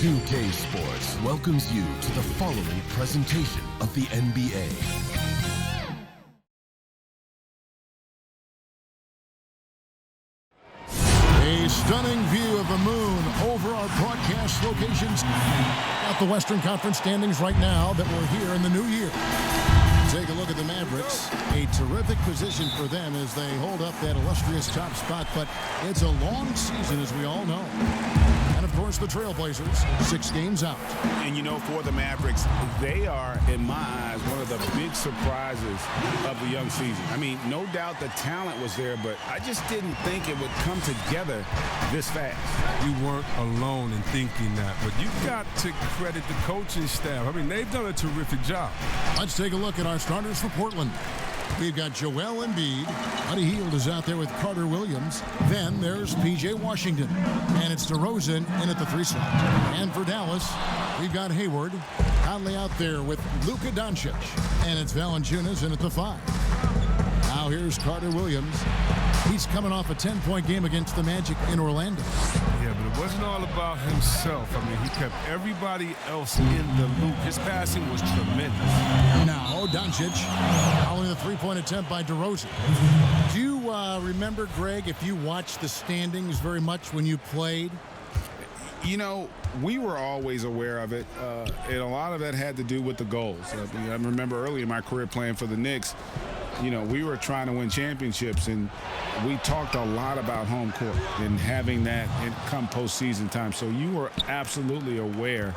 2K Sports welcomes you to the following presentation of the NBA. A stunning view of the moon over our broadcast locations at the Western Conference standings right now that we're here in the new year. Take a look at the Mavericks. A terrific position for them as they hold up that illustrious top spot, but it's a long season, as we all know. And, of course, the Trailblazers, 6 games out. And, you know, for the Mavericks, they are, in my eyes, one of the big surprises of the young season. I mean, no doubt the talent was there, but I just didn't think it would come together this fast. You weren't alone in thinking that, but you've got to credit the coaching staff. I mean, they've done a terrific job. Let's take a look at our starters for Portland. We've got Joel Embiid. Buddy Hield is out there with Carter Williams. Then there's P.J. Washington. And it's DeRozan in at the 3 slot. And for Dallas, we've got Hayward. Conley out there with Luka Doncic. And it's Valanciunas in at the 5. Now here's Carter Williams. He's coming off a 10-point game against the Magic in Orlando. Yeah, but it wasn't all about himself. I mean, he kept everybody else in the loop. His passing was tremendous. Now, Doncic following the 3-point attempt by DeRozan. Do you remember, Greg, if you watched the standings very much when you played? You know, we were always aware of it, and a lot of that had to do with the goals. I remember early in my career playing for the Knicks, you know, we were trying to win championships, and we talked a lot about home court and having that come postseason time. So you were absolutely aware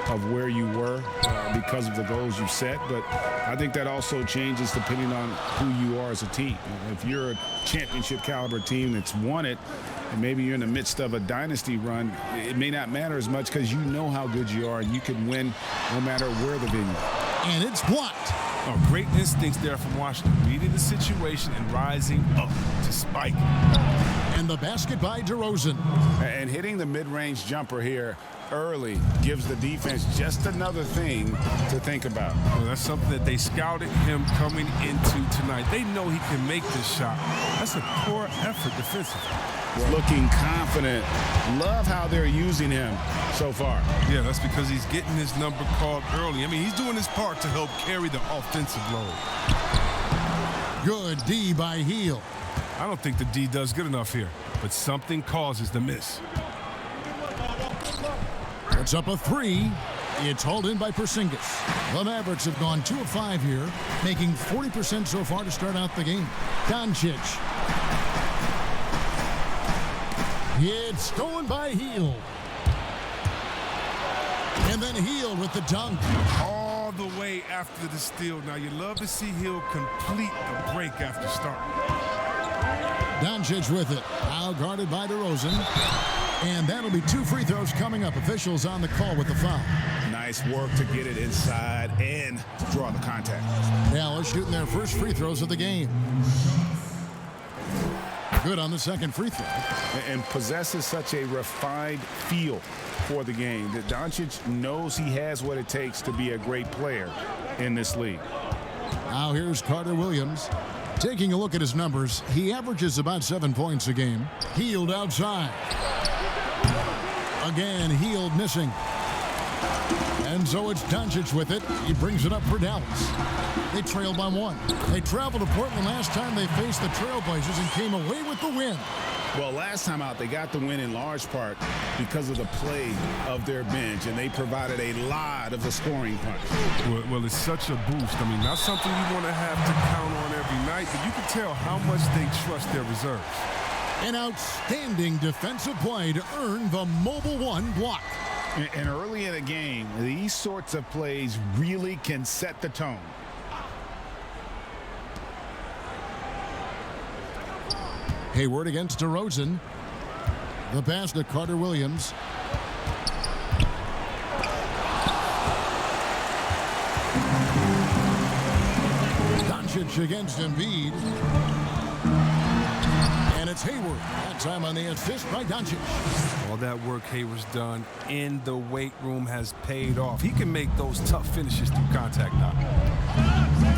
of where you were because of the goals you set. But I think that also changes depending on who you are as a team. If you're a championship caliber team that's won it, and maybe you're in the midst of a dynasty run, it may not matter as much because you know how good you are and you can win no matter where the venue. And it's blocked. Oh, great instincts there from Washington, reading the situation and rising up to spike. And the basket by DeRozan. And hitting the mid-range jumper here early gives the defense just another thing to think about. Well, that's something that they scouted him coming into tonight. They know he can make this shot. That's a poor effort defensively. Looking confident. Love how they're using him so far. Yeah, that's because he's getting his number called early. I mean, he's doing his part to help carry the offensive load. Good D by Hield. I don't think the D does good enough here, but something causes the miss. It's up a 3. It's hauled in by Porzingis. The Mavericks have gone 2 of 5 here, making 40% so far to start out the game. Doncic. It's stolen by Hield. And then Hield with the dunk. All the way after the steal. Now, you love to see Hield complete the break after starting. Doncic with it. Now guarded by DeRozan. And that'll be 2 free throws coming up. Officials on the call with the foul. Nice work to get it inside and draw the contact. Dallas shooting their first free throws of the game. Good on the second free throw. And possesses such a refined feel for the game that Doncic knows he has what it takes to be a great player in this league. Now here's Carter Williams. Taking a look at his numbers, he averages about 7 points a game. Hield outside. Again, Hield missing. And so it's Doncic with it. He brings it up for Dallas. They trail by 1. They traveled to Portland last time they faced the Trailblazers and came away with the win. Well, last time out, they got the win in large part because of the play of their bench, and they provided a lot of the scoring punch. Well, it's such a boost. I mean, not something you want to have to count on every night, but you can tell how much they trust their reserves. An outstanding defensive play to earn the Mobile 1 block. And early in the game, these sorts of plays really can set the tone. Hayward against DeRozan. The pass to Carter Williams. Doncic against Embiid. And it's Hayward. That time on the assist by Doncic. All that work Hayward's done in the weight room has paid off. He can make those tough finishes through contact now.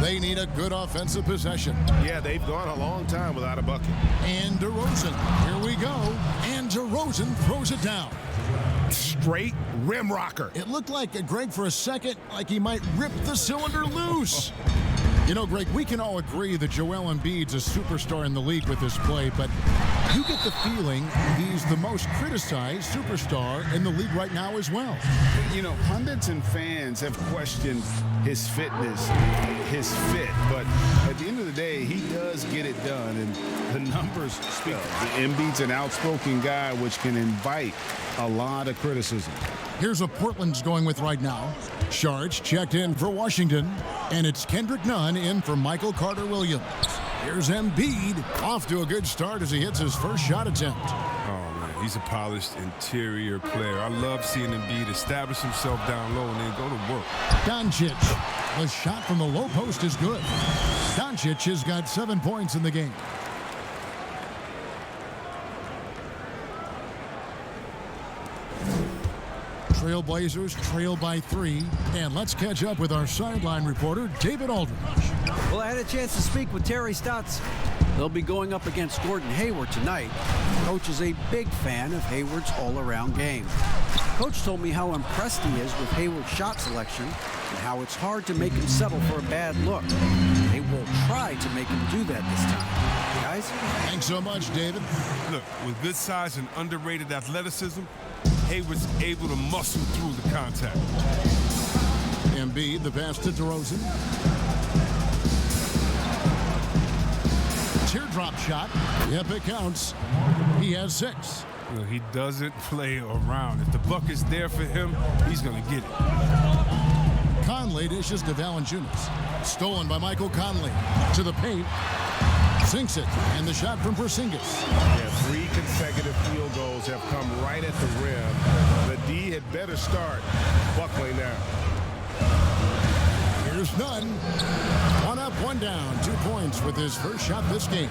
They need a good offensive possession. Yeah, they've gone a long time without a bucket. And DeRozan. Here we go. And DeRozan throws it down. straight rim rocker. It looked like, Greg, for a second, like he might rip the cylinder loose. You know, Greg, we can all agree that Joel Embiid's a superstar in the league with his play, but you get the feeling he's the most criticized superstar in the league right now as well. You know, pundits and fans have questioned his fitness, his fit, but at the end of the day, he does get it done, and the numbers speak. Embiid's an outspoken guy, which can invite a lot of criticism. Here's what Portland's going with right now. Sharge checked in for Washington, and it's Kendrick Nunn in for Michael Carter-Williams. Here's Embiid, off to a good start as he hits his first shot attempt. Oh, man, he's a polished interior player. I love seeing Embiid establish himself down low and then go to work. Doncic, the shot from the low post is good. Doncic has got 7 points in the game. Trailblazers trail by 3, and let's catch up with our sideline reporter, David Aldridge. Well, I had a chance to speak with Terry Stotts. They'll be going up against Gordon Hayward tonight. Coach is a big fan of Hayward's all-around game. Coach told me how impressed he is with Hayward's shot selection and how it's hard to make him settle for a bad look. They will try to make him do that this time. Guys? Thanks so much, David. Look, with good size and underrated athleticism, Hayward's able to muscle through the contact. Embiid, the pass to DeRozan. Teardrop shot. Yep, it counts. He has 6. You know, he doesn't play around. If the buck is there for him, he's going to get it. Conley dishes to Valanciunas. Stolen by Michael Conley. To the paint. Sinks it. And the shot from Porzingis. Yeah, 3 consecutive field goals have come right at the rim. The D had better start buckling now. Here's Nunn. 1 up, 1 down. 2 points with his first shot this game.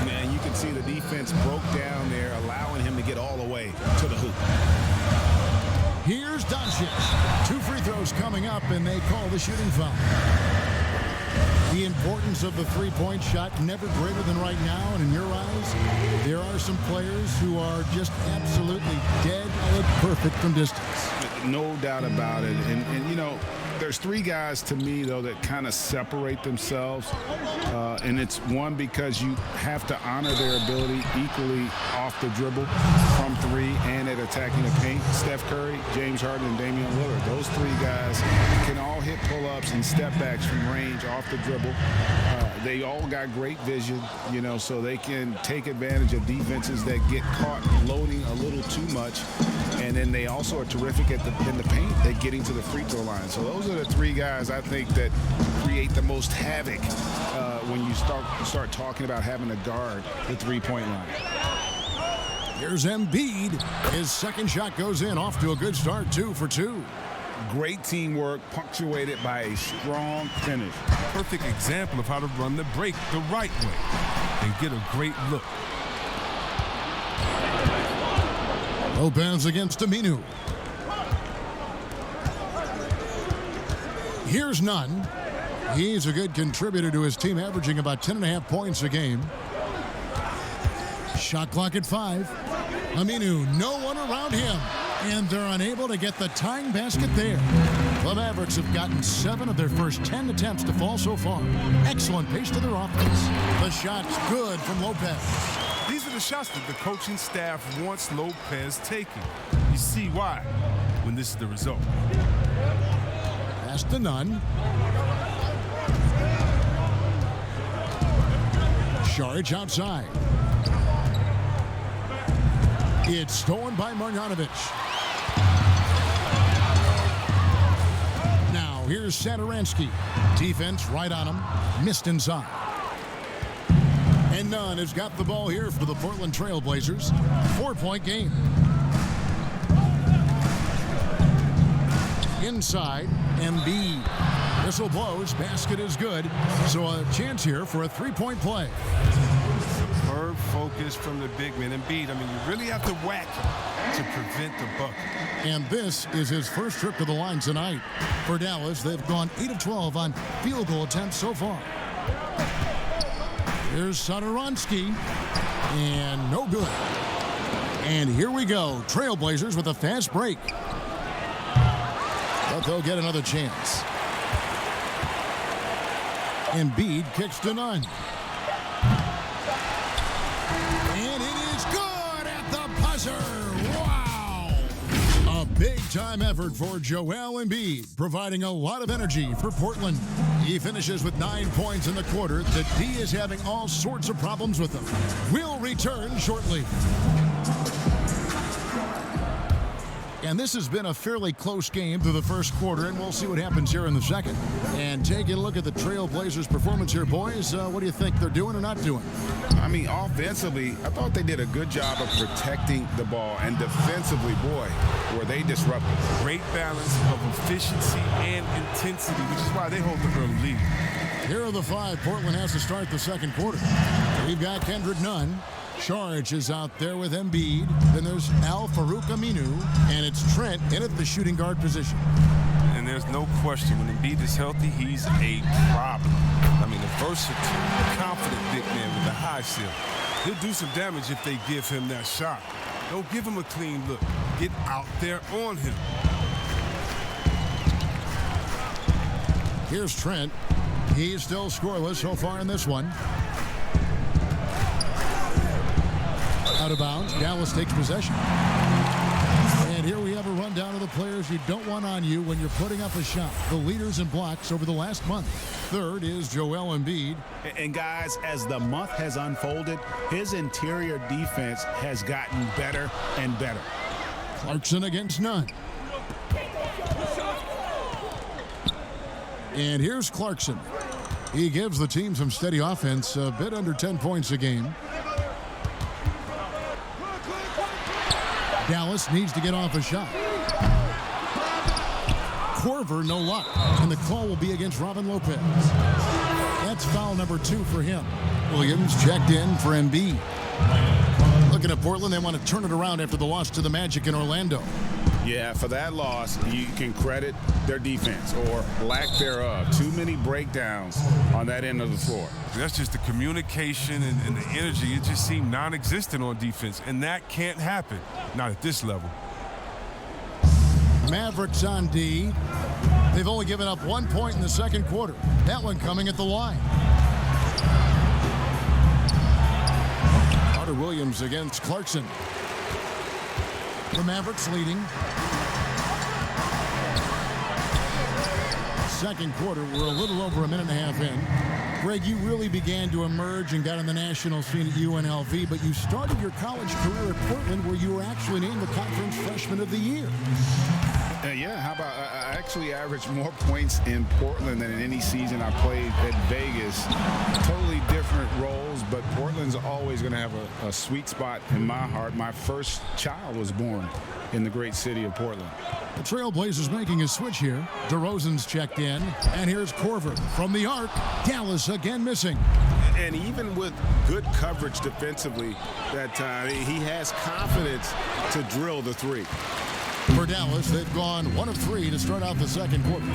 Man, you can see the defense broke down there, allowing him to get all the way to the hoop. Here's Doncic. 2 free throws coming up, and they call the shooting foul. The importance of the three-point shot never greater than right now, and in your eyes, there are some players who are just absolutely dead and perfect from distance. No doubt about it. And you know, there's 3 guys to me, though, that kind of separate themselves. And it's one, because you have to honor their ability equally off the dribble, from 3, and at attacking the paint. Steph Curry, James Harden, and Damian Lillard. Those 3 guys can all hit pull-ups and step-backs from range off the dribble. They all got great vision, you know, so they can take advantage of defenses that get caught loading a little too much. And then they also are terrific in the paint at getting to the free throw line. So those are the 3 guys I think that create the most havoc when you start talking about having to guard the three-point line. Here's Embiid. His second shot goes in, off to a good start, 2 for 2. Great teamwork, punctuated by a strong finish. Perfect example of how to run the break the right way and get a great look. Lopez against Aminu. Here's Nunn. He's a good contributor to his team, averaging about 10.5 points a game. Shot clock at 5. Aminu, no one around him. And they're unable to get the tying basket there. The Mavericks have gotten 7 of their first 10 attempts to fall so far. Excellent pace to their offense. The shot's good from Lopez. These are the shots that the coaching staff wants Lopez taking. You see why when this is the result. Pass to Nunn. Sharge outside. It's stolen by Marjanovic. Now here's Satoransky. Defense right on him. Missed inside. And Nunn has got the ball here for the Portland Trailblazers. 4-point game. Inside, Embiid. Whistle blows. Basket is good. So a chance here for a 3-point play. Superb focus from the big man. Embiid, I mean, you really have to whack him to prevent the bucket. And this is his first trip to the line tonight. For Dallas, they've gone 8 of 12 on field goal attempts so far. Here's Satoransky. And no good. And here we go. Trailblazers with a fast break. But they'll get another chance. Embiid kicks to none. And it is good at the buzzer. Wow! A big-time effort for Joel Embiid, providing a lot of energy for Portland. He finishes with 9 points in the quarter. The D is having all sorts of problems with him. We'll return shortly. And this has been a fairly close game through the first quarter, and we'll see what happens here in the second. And taking a look at the Trailblazers' performance here, boys, what do you think they're doing or not doing? I mean, offensively, I thought they did a good job of protecting the ball. And defensively, boy, were they disruptive. Great balance of efficiency and intensity, which is why they hold the early lead. Here are the 5 Portland has to start the second quarter. We've got Kendrick Nunn. Charge is out there with Embiid. Then there's Al-Farouq Aminu. And it's Trent in at the shooting guard position. And there's no question, when Embiid is healthy, he's a problem. I mean, a versatile, confident big man with a high ceiling. He'll do some damage if they give him that shot. Don't give him a clean look. Get out there on him. Here's Trent. He's still scoreless so far in this one. Out of bounds. Dallas takes possession. And here we have a rundown of the players you don't want on you when you're putting up a shot. The leaders in blocks over the last month. Third is Joel Embiid. And guys, as the month has unfolded, his interior defense has gotten better and better. Clarkson against Nunn. And here's Clarkson. He gives the team some steady offense, a bit under 10 points a game. Dallas needs to get off a shot. Korver, no luck. And the call will be against Robin Lopez. That's foul number 2 for him. Williams checked in for Embiid. Looking at Portland, they want to turn it around after the loss to the Magic in Orlando. Yeah, for that loss, you can credit their defense or lack thereof. Too many breakdowns on that end of the floor. That's just the communication and the energy. It just seemed non-existent on defense, and that can't happen. Not at this level. Mavericks on D. They've only given up 1 point in the second quarter. That one coming at the line. Carter Williams against Clarkson. The Mavericks leading. Second quarter, we're a little over a minute and a half in. Greg, you really began to emerge and got on the national scene at UNLV, but you started your college career at Portland where you were actually named the Conference Freshman of the Year. Yeah, how about I actually averaged more points in Portland than in any season I played at Vegas. Totally different roles, but Portland's always going to have a sweet spot in my heart. My first child was born in the great city of Portland. The Trailblazers making a switch here. DeRozan's checked in, and here's Korver from the arc. Dallas again missing. And even with good coverage defensively that time, he has confidence to drill the 3. For Dallas, they've gone 1 of 3 to start out the second quarter.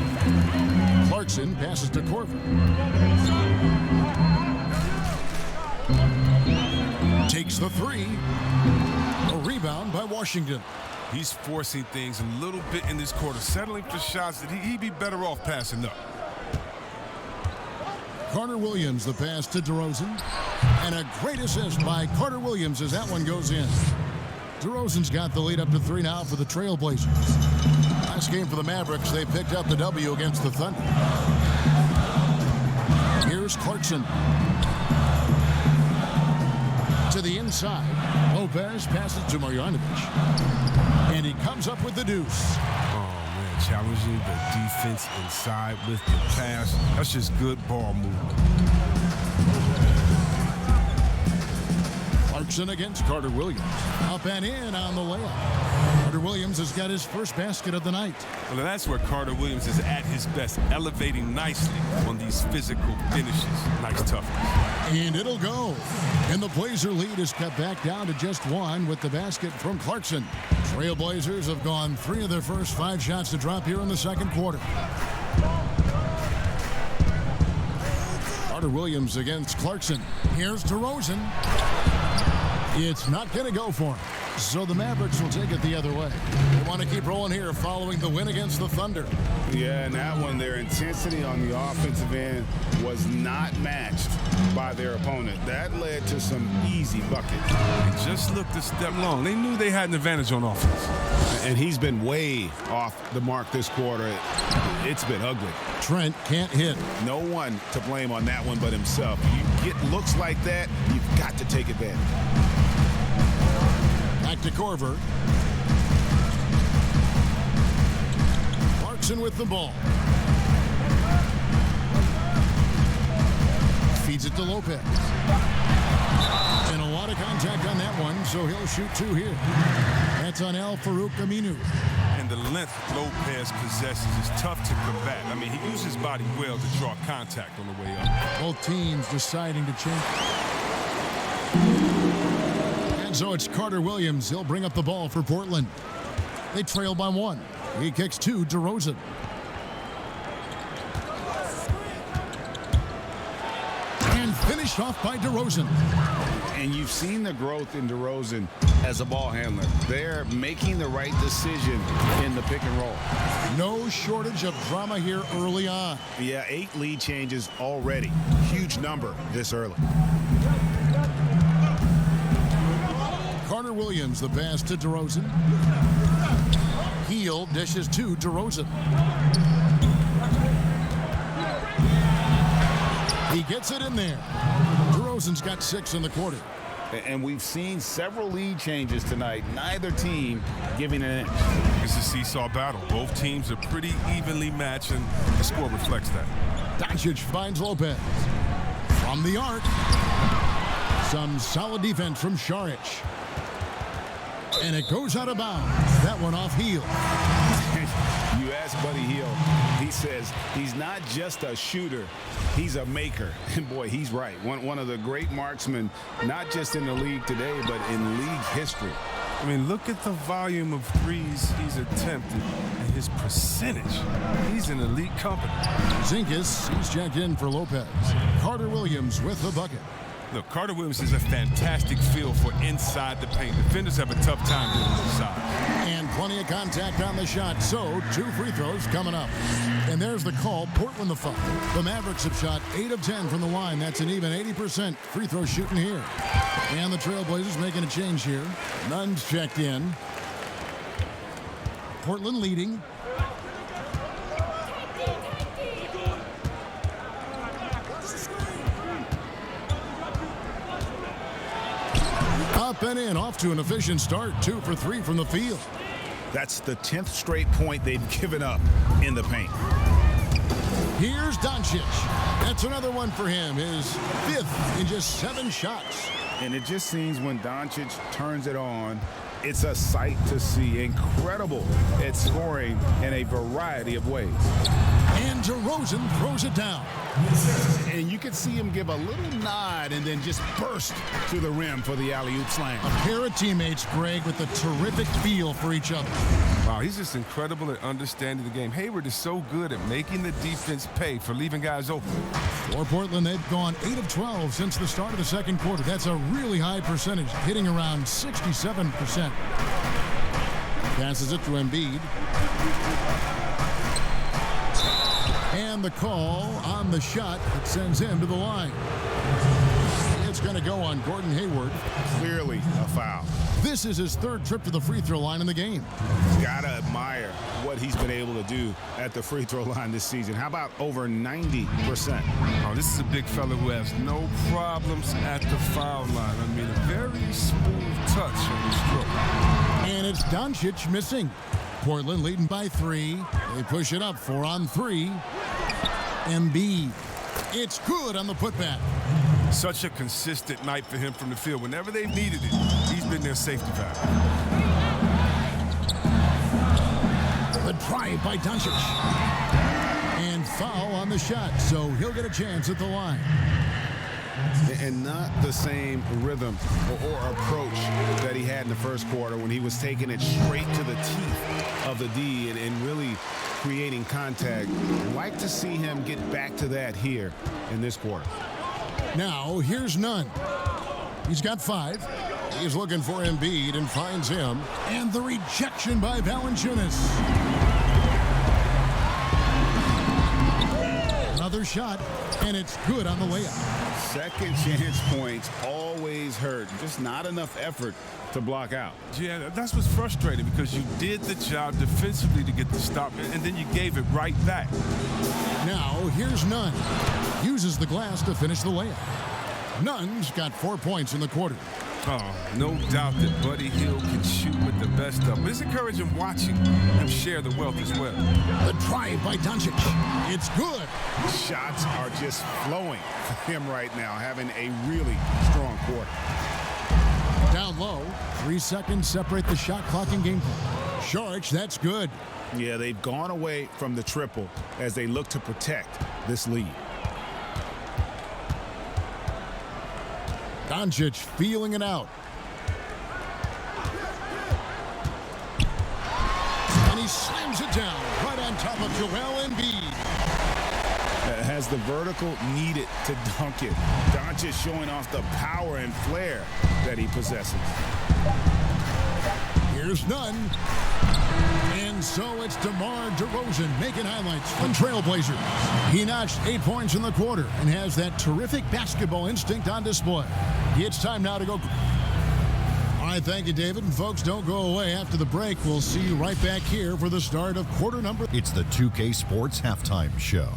Clarkson passes to Korver. Takes the 3. A rebound by Washington. He's forcing things a little bit in this quarter, settling for shots that he'd be better off passing up. Carter Williams, the pass to DeRozan. And a great assist by Carter Williams as that one goes in. DeRozan's got the lead up to 3 now for the Trailblazers. Last game for the Mavericks, they picked up the W against the Thunder. Here's Clarkson. To the inside. Lopez passes to Marjanovic. And he comes up with the deuce. Oh, man, challenging the defense inside with the pass. That's just good ball movement. Clarkson against Carter Williams. Up and in on the layup. Carter Williams has got his first basket of the night. Well, that's where Carter Williams is at his best, elevating nicely on these physical finishes. Nice toughness. And it'll go. And the Blazer lead is cut back down to just 1 with the basket from Clarkson. Trailblazers have gone 3 of their first 5 shots to drop here in the second quarter. Carter Williams against Clarkson. Here's DeRozan. It's not going to go for him. So the Mavericks will take it the other way. They want to keep rolling here following the win against the Thunder. Yeah, and that one, their intensity on the offensive end was not matched by their opponent. That led to some easy buckets. They just looked a step long. They knew they had an advantage on offense. And he's been way off the mark this quarter. It's been ugly. Trent can't hit. No one to blame on that one but himself. You get looks like that, you've got to take advantage. Back to Korver. Clarkson with the ball. Feeds it to Lopez. And a lot of contact on that one, so he'll shoot two here. That's on Al-Farouq Aminu. And the length Lopez possesses is tough to combat. I mean, he uses his body well to draw contact on the way up. Both teams deciding to change. And so it's Carter Williams. He'll bring up the ball for Portland. They trail by one. He kicks to DeRozan. And finished off by DeRozan. And you've seen the growth in DeRozan as a ball handler. They're making the right decision in the pick and roll. No shortage of drama here early on. Yeah, 8 lead changes already. Huge number this early. Carter Williams, the pass to DeRozan. Hield dishes to DeRozan. He gets it in there. DeRozan's got 6 in the quarter. And we've seen several lead changes tonight. Neither team giving an inch. It's a seesaw battle. Both teams are pretty evenly matched, and the score reflects that. Doncic finds Lopez. From the arc. Some solid defense from Saric. And it goes out of bounds. That one off Hield. You ask Buddy Hield, he says he's not just a shooter, he's a maker. And boy, he's right. One of the great marksmen, not just in the league today, but in league history. I mean, look at the volume of threes he's attempted and his percentage. He's in elite company. Porzingis, he's checked in for Lopez. Carter Williams with the bucket. Look, Carter Williams is a fantastic feel for inside the paint. Defenders have a tough time doing it inside. And plenty of contact on the shot, so 2 free throws coming up. And there's the call, Portland the foul. The Mavericks have shot 8 of 10 from the line. That's an even 80% free throw shooting here. And the Trailblazers making a change here. Nunn's checked in. Portland leading. Up and in, off to an efficient start. 2 for 3 from the field. That's the 10th straight point they've given up in the paint. Here's Doncic. That's another one for him. His 5th in just 7 shots. And it just seems when Doncic turns it on, it's a sight to see. Incredible at scoring in a variety of ways. And DeRozan throws it down. And you could see him give a little nod and then just burst to the rim for the alley-oop slam. A pair of teammates, Greg, with a terrific feel for each other. Wow, he's just incredible at understanding the game. Hayward is so good at making the defense pay for leaving guys open. For Portland, they've gone 8 of 12 since the start of the second quarter. That's a really high percentage, hitting around 67%. Passes it to Embiid. And the call on the shot that sends him to the line. It's going to go on Gordon Hayward. Clearly a foul. This is his 3rd trip to the free throw line in the game. Gotta admire what he's been able to do at the free throw line this season. How about over 90%? Oh, this is a big fella who has no problems at the foul line. I mean, a very smooth touch on the stroke. And it's Doncic missing. Portland leading by 3. They push it up 4 on 3. Embiid. It's good on the putback. Such a consistent night for him from the field. Whenever they've needed it, he's been their safety valve. The drive by Doncic. And foul on the shot, so he'll get a chance at the line. And not the same rhythm or approach that he had in the first quarter when he was taking it straight to the teeth of the D and really creating contact. I'd like to see him get back to that here in this quarter. Now, here's Nunn. He's got 5. He's looking for Embiid and finds him. And the rejection by Valanciunas. Another shot, and it's good on the layup. Second chance points always hurt. Just not enough effort to block out. Yeah, that's what's frustrating because you did the job defensively to get the stop, and then you gave it right back. Now, here's Nunn. Uses the glass to finish the layup. Nunn's got 4 points in the quarter. Oh, no doubt that Buddy Hield can shoot with the best of them. It's encouraging watching him share the wealth as well. The drive by Doncic. It's good. Shots are just flowing for him right now, having a really strong quarter. Down low. 3 seconds separate the shot clock and game play. Sharks, that's good. Yeah, they've gone away from the triple as they look to protect this lead. Doncic feeling it out. And he slams it down right on top of Joel Embiid. Has the vertical needed to dunk it. Doncic showing off the power and flair that he possesses. Here's Nunn. And so it's DeMar DeRozan making highlights from Trailblazers. He notched 8 points in the quarter and has that terrific basketball instinct on display. It's time now to go. All right, thank you, David. And folks, don't go away. After the break, we'll see you right back here for the start of quarter number. It's the 2K Sports Halftime Show.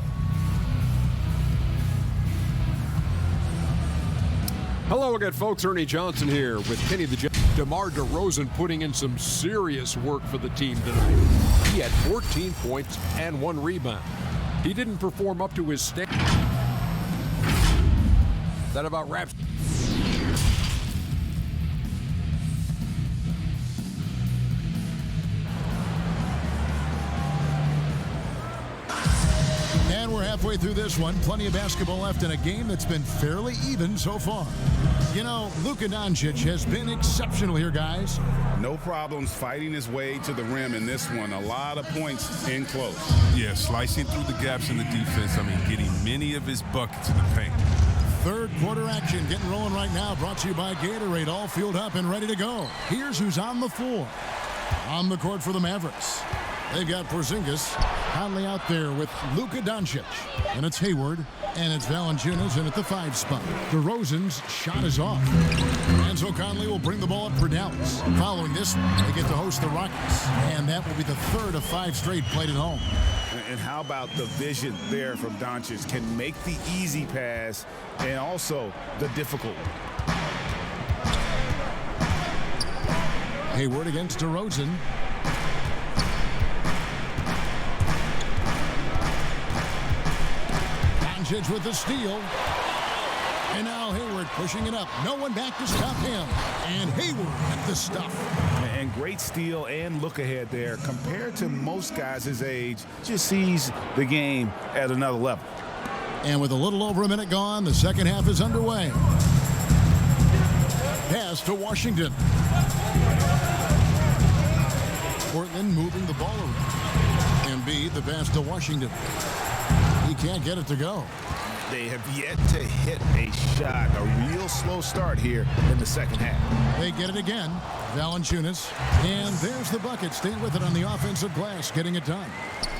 Hello again, folks. Ernie Johnson here with Kenny the Jet. DeMar DeRozan putting in some serious work for the team tonight. He had 14 points and 1 rebound. He didn't perform up to his standard. That about wraps. And we're halfway through this one. Plenty of basketball left in a game that's been fairly even so far. You know, Luka Doncic has been exceptional here, guys. No problems fighting his way to the rim in this one. A lot of points in close. Yeah, slicing through the gaps in the defense. I mean, getting many of his buckets in the paint. Third quarter action getting rolling right now. Brought to you by Gatorade. All fueled up and ready to go. Here's who's on the floor. On the court for the Mavericks. They've got Porzingis Conley out there with Luka Doncic. And it's Hayward. And it's Valanciunas in at the 5 spot. DeRozan's shot is off. And so Conley will bring the ball up for Dallas. Following this one, they get to host the Rockets. And that will be the 3rd of 5 straight played at home. And how about the vision there from Doncic? Can make the easy pass and also the difficult one. Hayward against DeRozan. Doncic with the steal. And now Hayward pushing it up. No one back to stop him. And Hayward at the stuff. And great steal and look ahead there. Compared to most guys his age, just sees the game at another level. And with a little over a minute gone, the second half is underway. Pass to Washington. Portland moving the ball around. Embiid, the pass to Washington. He can't get it to go. They have yet to hit a shot. A real slow start here in the second half. They get it again. Valanciunas. And there's the bucket. Staying with it on the offensive glass, getting it done.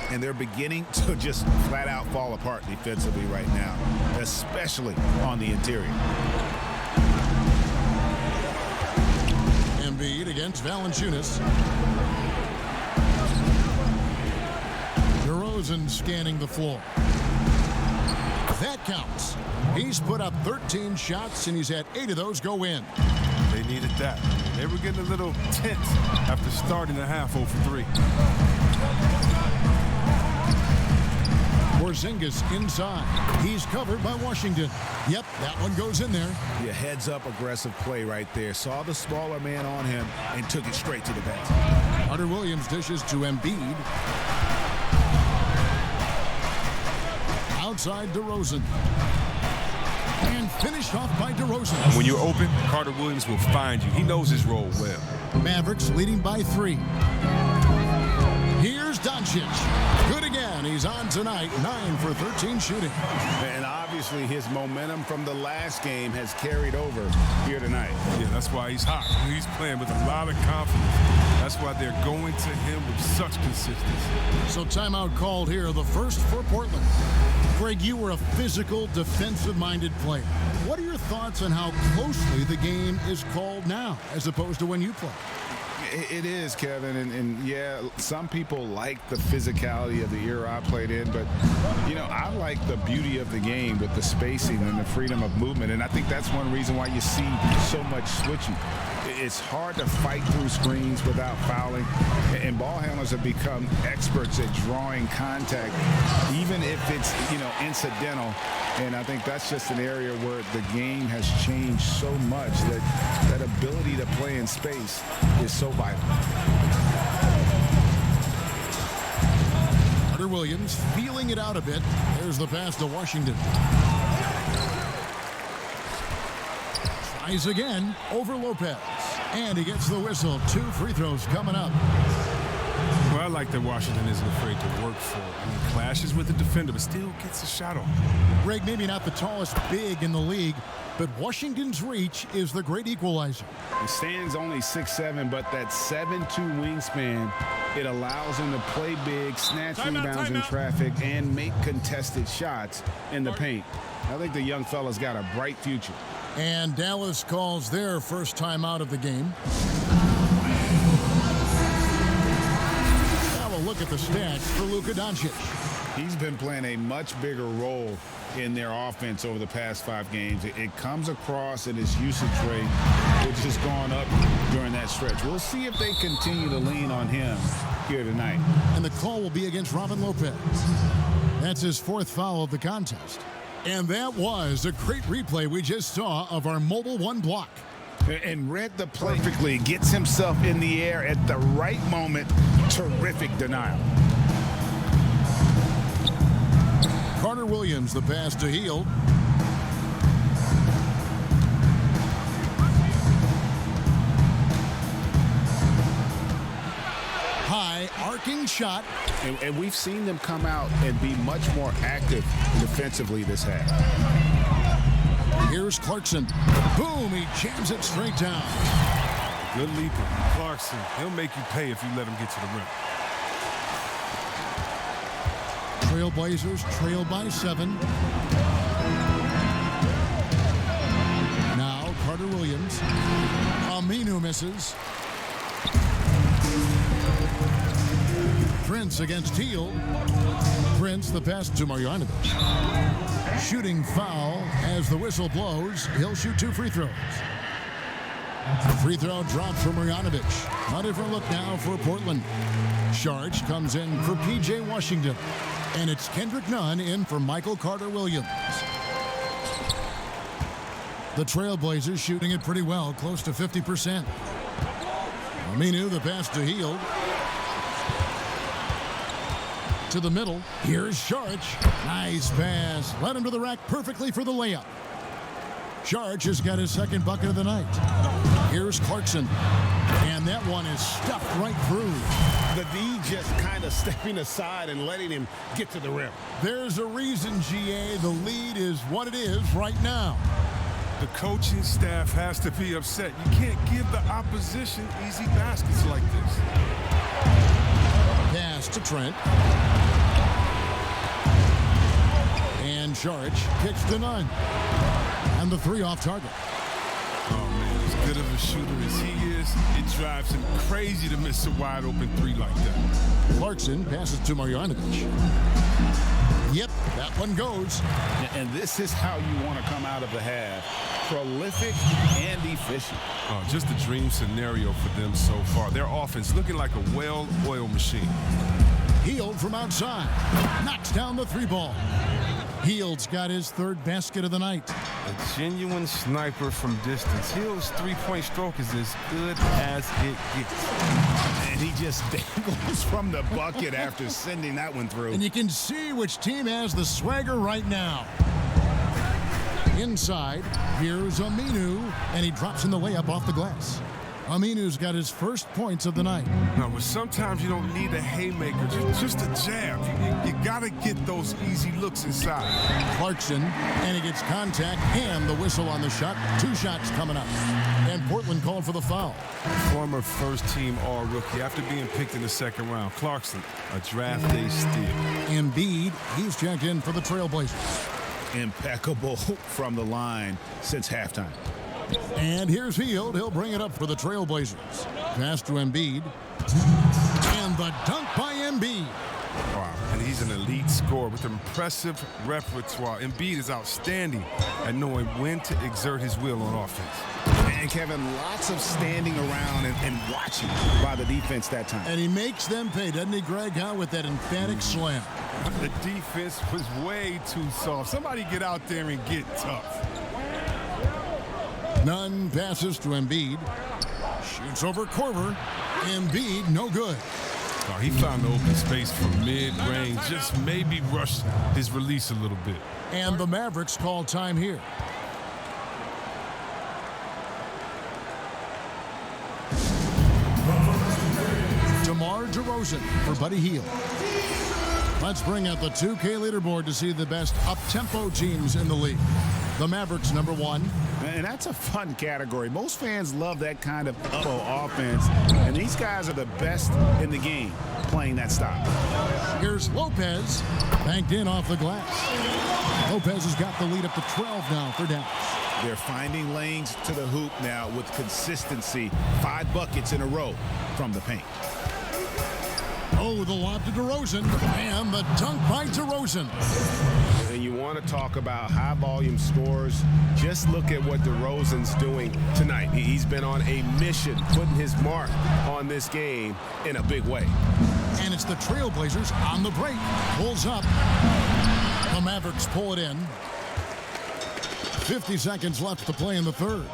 And they're beginning to just flat out fall apart defensively right now, especially on the interior. Embiid against Valanciunas. DeRozan scanning the floor. That counts. He's put up 13 shots, and he's had 8 of those go in. They needed that. They were getting a little tense after starting the half 0 for 3. Porzingis inside. He's covered by Washington. Yep, that one goes in there. Yeah, heads-up aggressive play right there. Saw the smaller man on him and took it straight to the basket. Carter Williams dishes to Embiid. Outside DeRozan. And finished off by DeRozan. When you're open, Carter Williams will find you. He knows his role well. Mavericks leading by 3. Here's Doncic. Good again. And he's on tonight, 9 for 13 shooting. And obviously his momentum from the last game has carried over here tonight. Yeah, that's why he's hot. He's playing with a lot of confidence. That's why they're going to him with such consistency. So timeout called here, the first for Portland. Greg, you were a physical, defensive-minded player. What are your thoughts on how closely the game is called now as opposed to when you played? It is, Kevin, and yeah, some people like the physicality of the era I played in, but, you know, I like the beauty of the game with the spacing and the freedom of movement, and I think that's one reason why you see so much switching. It's hard to fight through screens without fouling, and ball handlers have become experts at drawing contact, even if it's, you know, incidental. And I think that's just an area where the game has changed so much that that ability to play in space is so vital. Carter Williams feeling it out a bit. There's the pass to Washington. Tries again over Lopez. And he gets the whistle. 2 free throws coming up. Well, I like that Washington isn't afraid to work for it. He clashes with the defender, but still gets a shot on. Greg, maybe not the tallest big in the league, but Washington's reach is the great equalizer. He stands only 6'7", but that 7'2" wingspan, it allows him to play big, snatch rebounds in traffic, and make contested shots in the paint. I think the young fella's got a bright future. And Dallas calls their first timeout of the game. Now a look at the stats for Luka Doncic. He's been playing a much bigger role in their offense over the past 5 games. It comes across in his usage rate, which has gone up during that stretch. We'll see if they continue to lean on him here tonight. And the call will be against Robin Lopez. That's his 4th foul of the contest. And that was a great replay we just saw of our Mobile One block. And read the play perfectly. Gets himself in the air at the right moment. Terrific denial. Carter Williams, the pass to Hield. High arcing shot. And we've seen them come out and be much more active defensively this half. Here's Clarkson. Boom, he jams it straight down. Good leaper. Clarkson, he'll make you pay if you let him get to the rim. Trailblazers trail by 7. Now Carter Williams. Aminu misses. Prince against Hield. Prince the pass to Marjanovic. Shooting foul as the whistle blows. He'll shoot 2 free throws. Free throw dropped for Marjanovic. A different look now for Portland. Sharch comes in for P.J. Washington. And it's Kendrick Nunn in for Michael Carter Williams. The Trailblazers shooting it pretty well, close to 50%. Aminu, the pass to Hield. To the middle. Here's Sharch. Nice pass. Led him to the rack perfectly for the layup. Sharch has got his 2nd bucket of the night. Here's Clarkson. And that one is stuffed right through. The D just kind of stepping aside and letting him get to the rim. There's a reason, GA. The lead is what it is right now. The coaching staff has to be upset. You can't give the opposition easy baskets like this. Pass to Trent. And Sharch kicks to Nunn. And the 3 off target. Oh, man, as good of a shooter as he is, it drives him crazy to miss a wide-open 3 like that. Clarkson passes to Marjanovic. Yep, that one goes. And this is how you want to come out of the half. Prolific and efficient. Oh, just a dream scenario for them so far. Their offense looking like a well-oiled machine. Hield from outside. Knocks down the 3 ball. Hield's got his 3rd basket of the night. A genuine sniper from distance. Hield's 3-point stroke is as good as it gets. And he just dangles from the bucket after sending that one through. And you can see which team has the swagger right now. Inside, here's Aminu, and he drops in the layup off the glass. Aminu's got his first points of the night. No, but sometimes you don't need a haymaker, just a jab. You got to get those easy looks inside. Clarkson, and he gets contact and the whistle on the shot. 2 shots coming up. And Portland called for the foul. Former first-team All-Rookie after being picked in the second round. Clarkson, a draft day steal. Embiid, he's checked in for the Trailblazers. Impeccable from the line since halftime. And here's Hield. He'll bring it up for the Trailblazers. Pass to Embiid. And the dunk by Embiid. Wow, and he's an elite scorer with impressive repertoire. Embiid is outstanding at knowing when to exert his will on offense. And Kevin, lots of standing around and watching by the defense that time. And he makes them pay, doesn't he, Greg, with that emphatic slam. The defense was way too soft. Somebody get out there and get tough. Nunn passes to Embiid. Shoots over Korver. Embiid, no good. Oh, he found the open space from mid-range. Just maybe rushed his release a little bit. And the Mavericks call time here. DeMar DeRozan for Buddy Hield. Let's bring out the 2K leaderboard to see the best up-tempo teams in the league. The Mavericks, #1. And that's a fun category. Most fans love that kind of up-tempo offense, and these guys are the best in the game playing that style. Here's Lopez, banked in off the glass. Lopez has got the lead up to 12 now for Dallas. They're finding lanes to the hoop now with consistency. 5 buckets in a row from the paint. Oh, the lob to DeRozan, and the dunk by DeRozan. And you want to talk about high-volume scores, just look at what DeRozan's doing tonight. He's been on a mission, putting his mark on this game in a big way. And it's the Trailblazers on the break. Pulls up. The Mavericks pull it in. 50 seconds left to play in the third.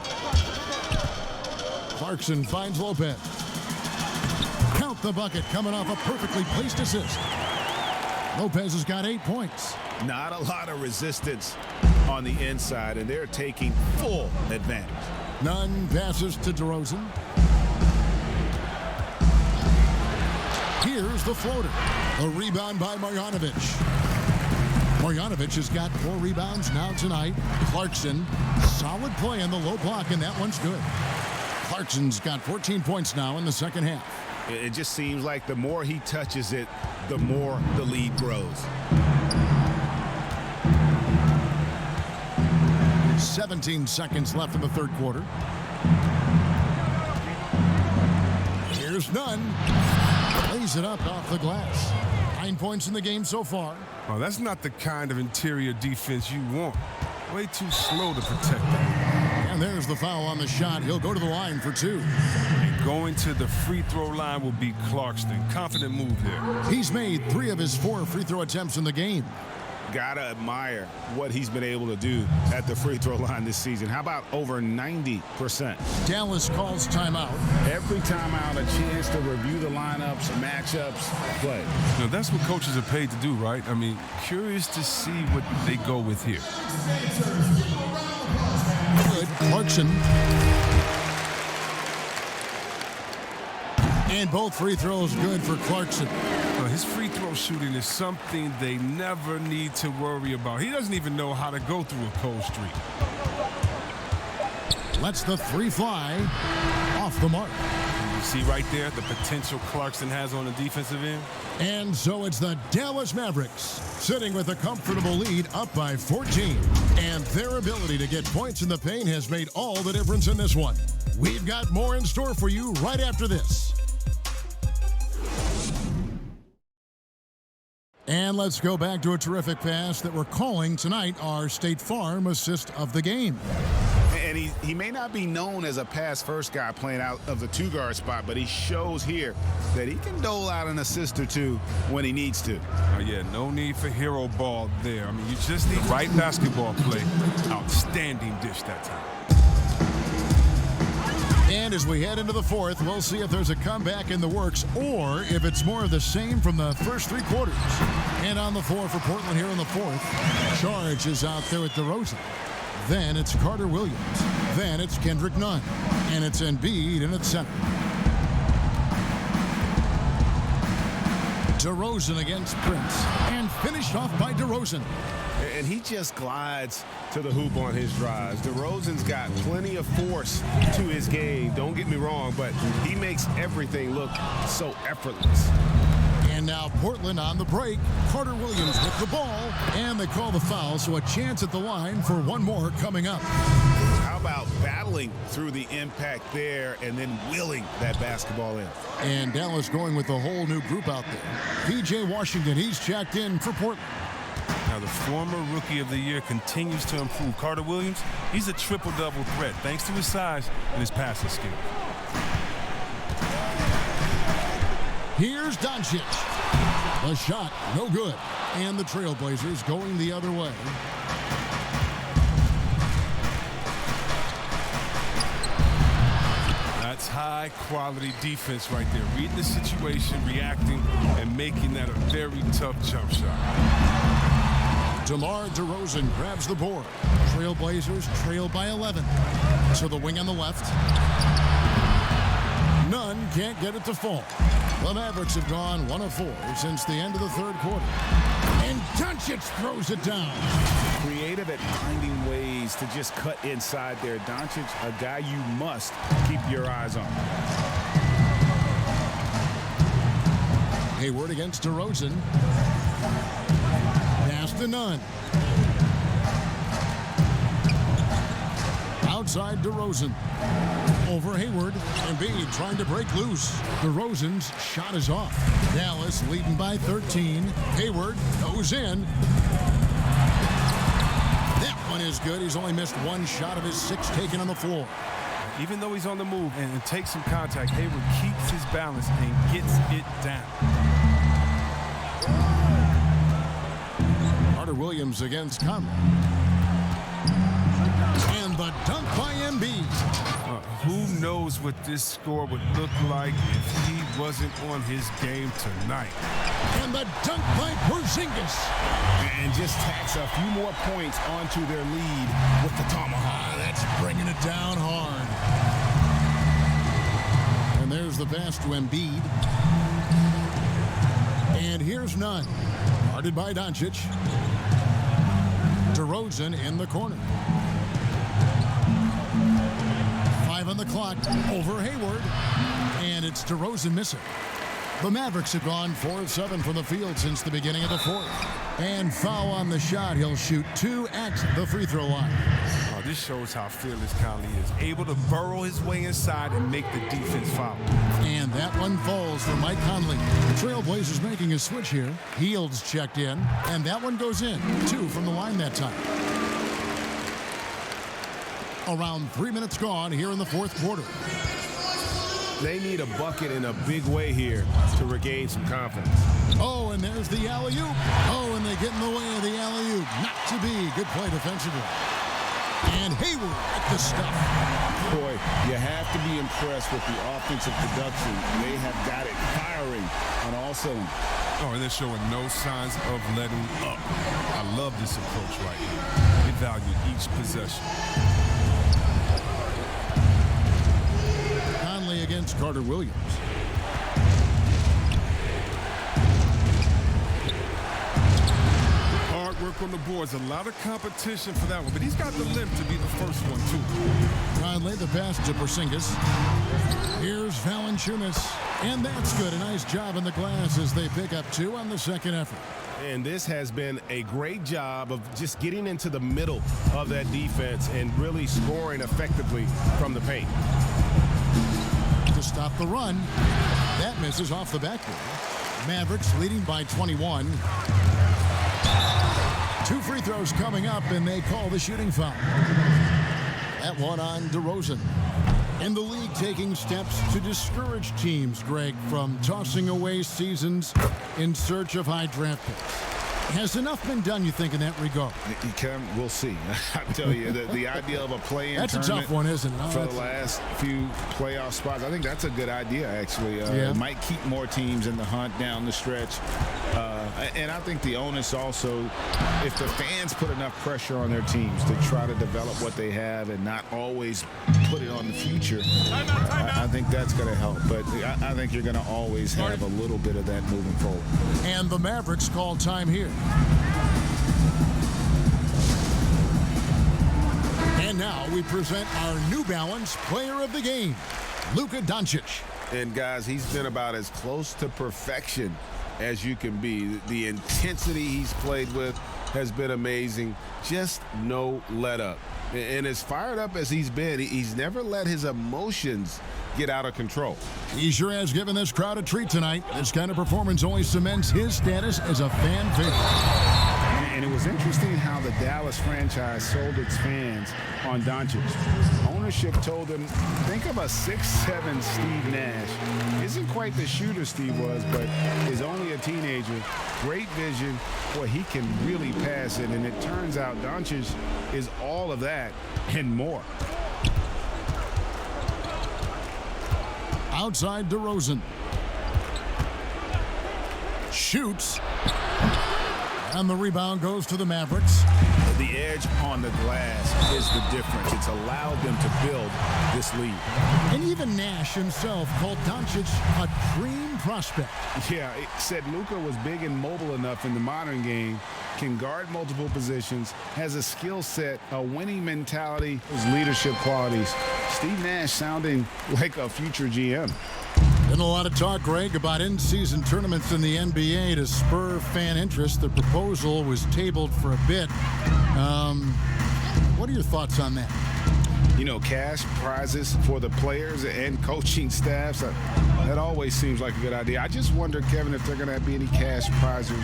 Clarkson finds Lopez. Count the bucket, coming off a perfectly placed assist. Lopez has got 8 points. Not a lot of resistance on the inside, and they're taking full advantage. Nunn passes to DeRozan. Here's the floater. A rebound by Marjanovic. Marjanovic has got 4 rebounds now tonight. Clarkson, solid play on the low block, and that one's good. Clarkson's got 14 points now in the second half. It just seems like the more he touches it, the more the lead grows. 17 seconds left in the third quarter. Here's Nunn. Lays it up off the glass. 9 points in the game so far. Well, that's not the kind of interior defense you want. Way too slow to protect that. And there's the foul on the shot. He'll go to the line for 2. Going to the free throw line will be Clarkson. Confident move there. He's made 3 of his 4 free throw attempts in the game. Gotta admire what he's been able to do at the free throw line this season. How about over 90%? Dallas calls timeout. Every timeout, a chance to review the lineups, matchups, play. Now, that's what coaches are paid to do, right? I mean, curious to see what they go with here. Good. Clarkson. And both free throws good for Clarkson. Well, his free throw shooting is something they never need to worry about. He doesn't even know how to go through a cold streak. Lets the 3 fly off the mark. You see right there the potential Clarkson has on the defensive end? And so it's the Dallas Mavericks sitting with a comfortable lead up by 14. And their ability to get points in the paint has made all the difference in this one. We've got more in store for you right after this. And let's go back to a terrific pass that we're calling tonight our State Farm assist of the game. And he may not be known as a pass-first guy playing out of the 2-guard spot, but he shows here that he can dole out an assist or 2 when he needs to. Yeah, no need for hero ball there. I mean, you just need right basketball play. Outstanding dish that time. And as we head into the fourth, we'll see if there's a comeback in the works or if it's more of the same from the first 3 quarters. And on the floor for Portland here in the fourth, Charge is out there with DeRozan. Then it's Carter Williams. Then it's Kendrick Nunn. And it's Embiid in its center. DeRozan against Prince. And finished off by DeRozan. And he just glides to the hoop on his drives. DeRozan's got plenty of force to his game. Don't get me wrong, but he makes everything look so effortless. And now Portland on the break. Carter Williams with the ball. And they call the foul, so a chance at the line for one more coming up. How about battling through the impact there and then wheeling that basketball in? And Dallas going with a whole new group out there. P.J. Washington, he's checked in for Portland. Now, the former Rookie of the Year continues to improve. Carter Williams, he's a triple-double threat thanks to his size and his passing skill. Here's Doncic. The shot, no good. And the Trailblazers going the other way. That's high-quality defense right there. Reading the situation, reacting, and making that a very tough jump shot. DeMar DeRozan grabs the board. Trailblazers trail by 11. So the wing on the left. Nunn can't get it to fall. The Mavericks have gone 1 of 4 since the end of the third quarter. And Doncic throws it down. Creative at finding ways to just cut inside there. Doncic, a guy you must keep your eyes on. Hayward against DeRozan. Pass to Nunn. Outside DeRozan. Over Hayward. Embiid trying to break loose. DeRozan's shot is off. Dallas leading by 13. Hayward goes in. That one is good. He's only missed one shot of his 6 taken on the floor. Even though he's on the move and takes some contact, Hayward keeps his balance and gets it down. Carter Williams against Conley. And the dunk by Embiid. Who knows what this score would look like if he wasn't on his game tonight. And the dunk by Porzingis. And just tacks a few more points onto their lead with the tomahawk. That's bringing it down hard. And there's the pass to Embiid. And here's Nunn. Guarded by Doncic. DeRozan in the corner. 5 on the clock. Over Hayward. And it's DeRozan missing. The Mavericks have gone 4 of 7 from the field since the beginning of the fourth. And foul on the shot. He'll shoot 2 at the free throw line. Oh, this shows how fearless Conley is. Able to burrow his way inside and make the defense foul. And that one falls for Mike Conley. The Trailblazers making a switch here. Hield's checked in. And that one goes in. 2 from the line that time. Around 3 minutes gone here in the fourth quarter. They need a bucket in a big way here to regain some confidence. Oh, and there's the alley-oop. Oh, and they get in the way of the alley-oop. Not to be. Good play defensively. And Hayward at the stuff. Boy, you have to be impressed with the offensive production. They have got it firing on all cylinders. Oh, and they're showing no signs of letting up. I love this approach right here. They value each possession. Conley against Carter Williams. Hard work on the boards. A lot of competition for that one, but he's got the lift to be the first one, too. Conley, the pass to Porzingis. Here's Valanciunas. And that's good. A nice job in the glass as they pick up 2 on the second effort. And this has been a great job of just getting into the middle of that defense and really scoring effectively from the paint. To stop the run. That misses off the backboard. Mavericks leading by 21. 2 free throws coming up, and they call the shooting foul. That one on DeRozan. And the league taking steps to discourage teams, Greg, from tossing away seasons in search of high draft picks. Has enough been done, you think, in that regard? We'll see. I tell you, the idea of a play-in That's a tough one, isn't it? For the last few playoff spots, I think that's a good idea, actually. It might keep more teams in the hunt down the stretch. And I think the onus also, if the fans put enough pressure on their teams to try to develop what they have and not always put it on the future, I think that's going to help. But I think you're going to always have a little bit of that moving forward. And the Mavericks call time here. And now we present our New Balance Player of the Game, Luka Doncic. And guys, he's been about as close to perfection as you can be. The intensity he's played with has been amazing. Just no let up. And as fired up as he's been, he's never let his emotions get out of control. He sure has given this crowd a treat tonight. This kind of performance only cements his status as a fan favorite. And it was interesting how the Dallas franchise sold its fans on Doncic. Ownership told them, think of a 6'7" Steve Nash. Isn't quite the shooter Steve was, but is only a teenager. Great vision. Boy, he can really pass it. And it turns out Doncic is all of that and more. Outside DeRozan. Shoots. And the rebound goes to the Mavericks. The edge on the glass is the difference. It's allowed them to build this lead. And even Nash himself called Doncic a dream prospect. Yeah, it said Luka was big and mobile enough in the modern game, can guard multiple positions, has a skill set, a winning mentality, his leadership qualities. Steve Nash sounding like a future GM. Been a lot of talk, Greg, about in-season tournaments in the NBA to spur fan interest. The proposal was tabled for a bit. What are your thoughts on that? You know, cash prizes for the players and coaching staffs, that always seems like a good idea. I just wonder, Kevin, if they're going to be any cash prizes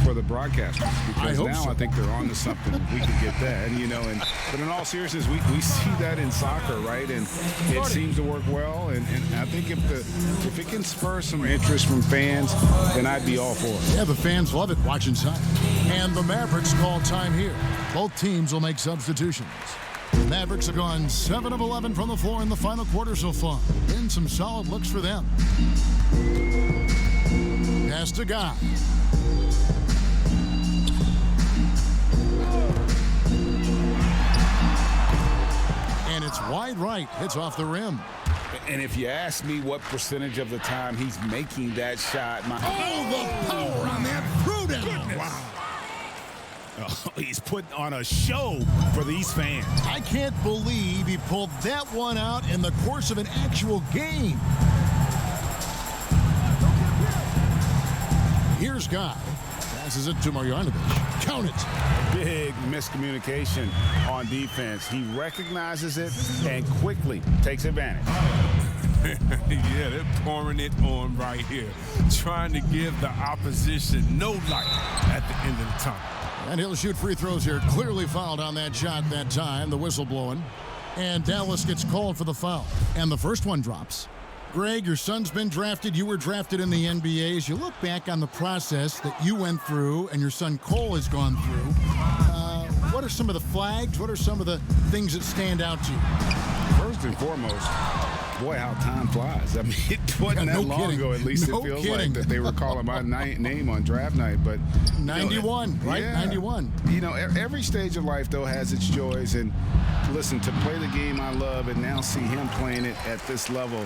for the broadcasters. Because I think they're on to something if we could get that. And, but in all seriousness, we see that in soccer, right? And it seems to work well. And I think if it can spur some interest from fans, then I'd be all for it. Yeah, the fans love it watching soccer. And the Mavericks call time here. Both teams will make substitutions. The Mavericks have gone 7 of 11 from the floor in the final quarter so far. Been some solid looks for them. Pass to Guy. And it's wide right. Hits off the rim. And if you ask me what percentage of the time he's making that shot, the power on that throwdown. Wow. Oh, he's putting on a show for these fans. I can't believe he pulled that one out in the course of an actual game. Here's Guy. Passes it to Marjanovic. Count it. Big miscommunication on defense. He recognizes it and quickly takes advantage. Yeah, they're pouring it on right here. Trying to give the opposition no light at the end of the tunnel. And he'll shoot free throws here. Clearly fouled on that shot that time. The whistle blowing. And Dallas gets called for the foul. And the first one drops. Greg, your son's been drafted. You were drafted in the NBA. As you look back on the process that you went through and your son Cole has gone through, what are some of the flags? What are some of the things that stand out to you? First and foremost, boy, how time flies. I mean, it wasn't that long ago, at least it feels like, that they were calling my name on draft night. But 91, right? Yeah. 91. Every stage of life, though, has its joys. And listen, to play the game I love and now see him playing it at this level,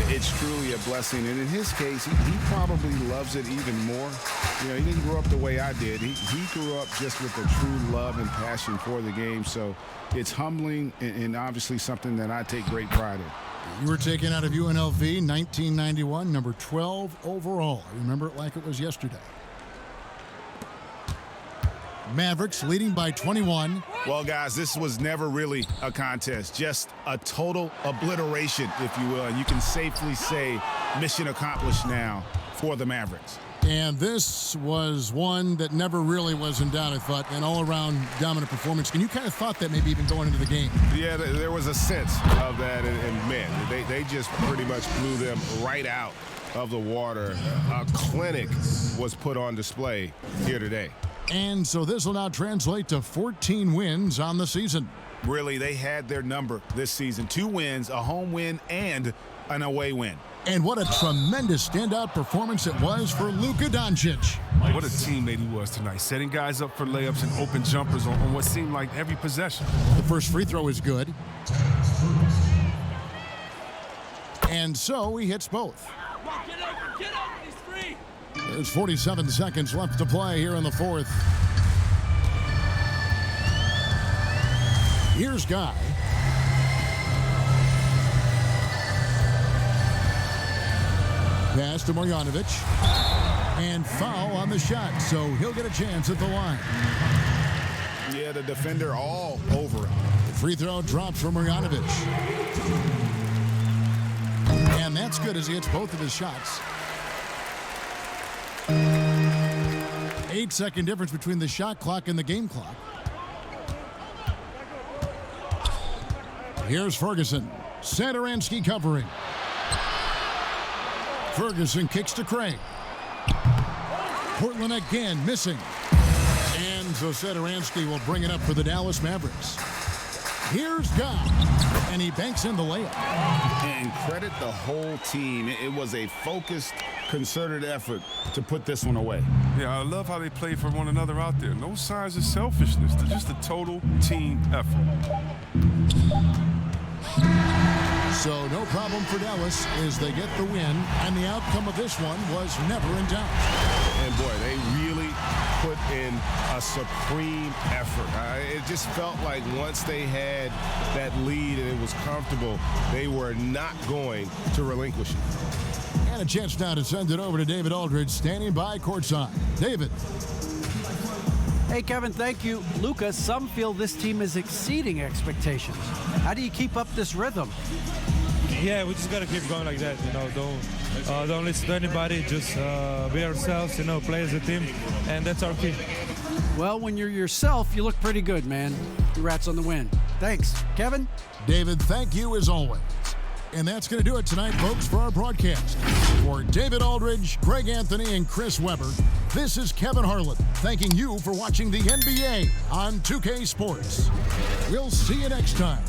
it's truly a blessing. And in his case, he probably loves it even more. He didn't grow up the way I did. He grew up just with a true love and passion for the game. So it's humbling and obviously something that I take great pride in. You were taken out of UNLV 1991, number 12 overall. I remember it like it was yesterday. Mavericks leading by 21. Well, guys, this was never really a contest, just a total obliteration, if you will. And you can safely say mission accomplished now for the Mavericks. And this was one that never really was in doubt, I thought, an all-around dominant performance. And you kind of thought that maybe even going into the game. Yeah, there was a sense of that, and man, they just pretty much blew them right out of the water. A clinic was put on display here today. And so this will now translate to 14 wins on the season. Really, they had their number this season. 2 wins, a home win, and an away win. And what a tremendous standout performance it was for Luka Doncic. What a teammate he was tonight, setting guys up for layups and open jumpers on what seemed like every possession. The first free throw is good. And so he hits both. Get up, he's free. There's 47 seconds left to play here in the fourth. Here's Guy. Pass to Marjanovic. And foul on the shot, so he'll get a chance at the line. Yeah, the defender all over him. The free throw drops for Marjanovic. And that's good as he hits both of his shots. 8-second difference between the shot clock and the game clock. Here's Ferguson. Satoransky covering. Ferguson kicks to Craig. Portland again missing. And so Satoransky will bring it up for the Dallas Mavericks. Here's Guy. And he banks in the layup. And credit the whole team. It was a focused, concerted effort to put this one away. Yeah, I love how they play for one another out there. No signs of selfishness. They're just a total team effort. So no problem for Dallas as they get the win, and the outcome of this one was never in doubt. And boy, they really put in a supreme effort. It just felt like once they had that lead and it was comfortable, they were not going to relinquish it. And a chance now to send it over to David Aldridge, standing by courtside. David. Hey, Kevin, thank you. Luka, some feel this team is exceeding expectations. How do you keep up this rhythm? Yeah, we just got to keep going like that. Don't listen to anybody. Just be ourselves, play as a team, and that's our key. Well, when you're yourself, you look pretty good, man. Congrats on the win. Thanks. Kevin? David, thank you as always. And that's going to do it tonight, folks, for our broadcast. For David Aldridge, Greg Anthony, and Chris Webber, this is Kevin Harlan thanking you for watching the NBA on 2K Sports. We'll see you next time.